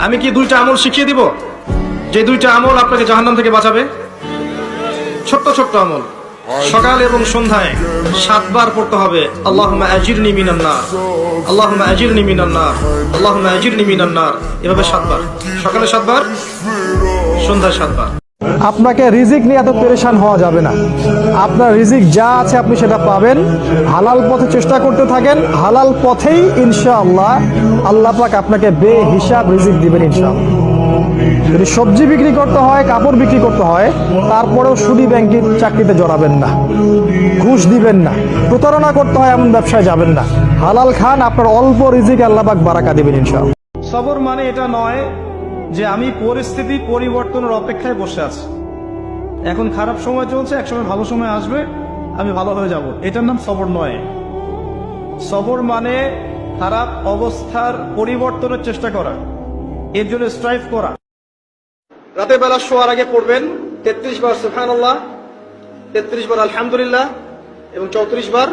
আমি কি দুইটা আমল শিখিয়ে দিব, যে দুইটা আমল আপনাকে জাহান্নাম থেকে বাঁচাবে? ছোট্ট ছোট্ট আমল, সকাল এবং সন্ধ্যায় 7 বার পড়তে হবে আল্লাহুম্মা আজিরনি মিনান নার, আল্লাহুম্মা আজিরনি মিনান নার, আল্লাহুম্মা আজিরনি মিনান নার। এভাবে 7 বার, সকালে 7 বার, সন্ধ্যায় 7 বার। আপনাকে রিজিক নিয়ে এত পেরেশান হওয়া যাবে না। আপনার রিজিক যা আছে আপনি সেটা পাবেন। হালাল পথে চেষ্টা করতে থাকেন, হালাল পথেই ইনশাআল্লাহ আল্লাহ পাক আপনাকে বেহিসাব রিজিক দিবেন ইনশাআল্লাহ। যদি সবজি বিক্রি করতে হয়, কাপড় বিক্রি করতে হয়, তারপরেও সুদী ব্যাংকের চাকরিতে জড়াবেন না, ঘুষ দিবেন না, প্রতারণা করতে হয় এমন ব্যবসায় যাবেন না। হালাল খান, আপনার অল্প রিজিক আল্লাহ পাক বারাকা দিবেন ইনশাআল্লাহ। সবর মানে এটা নয় যে আমি পরিস্থিতি পরিবর্তনের অপেক্ষায় বসে আছি, এখন খারাপ সময় চলছে, একসময় ভালো সময় আসবে, আমি ভালো হয়ে যাব, এটার নাম সবর নয়। সবর মানে খারাপ অবস্থার পরিবর্তনের চেষ্টা করা, এর জন্য স্ট্রাইভ করা। রাতের বেলা শোয়ার আগে পড়বেন 33 বার সুবহানাল্লাহ, 33 বার আলহামদুলিল্লাহ এবং 34 বার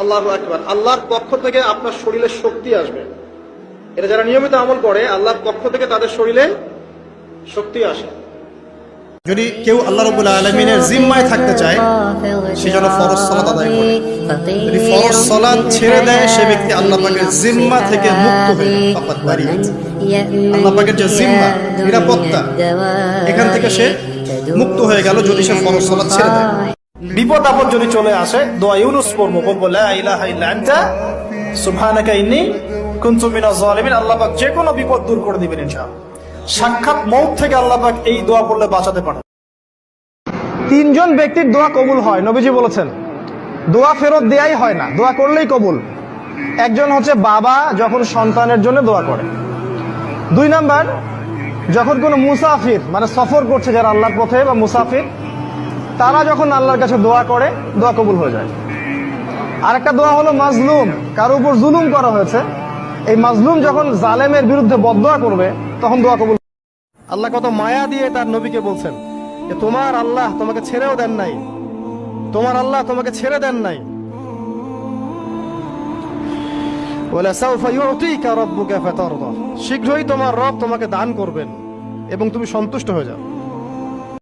আল্লাহু আকবার। আল্লাহর পক্ষ থেকে আপনার শরীরে শক্তি আসবে। এটা যারা নিয়মিত আমল করে, আল্লাহর পক্ষ থেকে তাদের শরীরে শক্তি আসে। যদি কেউ আল্লাহ রাব্বুল আলামিনের জিম্মায় থাকতে চায়, সে যেন ফরজ সালাত আদায় করে। যদি ফরজ সালাত ছেড়ে দেয়, সে ব্যক্তি আল্লাহ পাকের জিম্মা থেকে মুক্ত হয়ে যায়, ফাকাত বারিয়াত। আল্লাহ পাকের যে জিম্মা, নিরাপত্তা, এখান থেকে সে মুক্ত হয়ে গেল যদি সে ফরজ সালাত ছেড়ে দেয়। বিপদ আপদ যদি চলে আসে, দোয়া ইউনুস পড়বো, বলবো লা ইলাহা ইল্লা আনতা সুবহানাকা ইন্নী কুনতু মিনাজ জালিমিন। আল্লাহ পাক যে কোনো বিপদ দূর করে দিবেন ইনশাআল্লাহ। সাক্ষাৎ মউত থেকে আল্লাহ পাক এই দোয়া পড়লে বাঁচাতে পারে। 3 জন ব্যক্তির দোয়া কবুল হয়, নবীজি বলেছেন। দোয়া ফেরত দেয়াই হয় না, দোয়া করলেই কবুল। একজন হচ্ছে বাবা যখন সন্তানের জন্য দোয়া করে। 2 নাম্বার, যখন কোনো মুসাফির মানে সফর করছে যারা আল্লাহর পথে বা মুসাফির, তারা যখন আল্লাহর কাছে দোয়া করে, দোয়া কবুল হয়ে যায়। আরেকটা দোয়া হলো মাজলুম, কারো উপর জুলুম করা হয়েছে, এই মাজলুম যখন জালেমের বিরুদ্ধে বদদোয়া করবে, তখন দোয়া কবুল। আল্লাহ কত মায়া দিয়ে তার নবীকে বলছেন যে তোমার আল্লাহ তোমাকে ছেড়েও দেন নাই, তোমার আল্লাহ তোমাকে ছেড়ে দেন নাই। ওয়ালা সাউফা ইউতিকা রাব্বুকা ফাতারদা, শীঘ্রই তোমার রব তোমাকে দান করবেন এবং তুমি সন্তুষ্ট হয়ে যাও।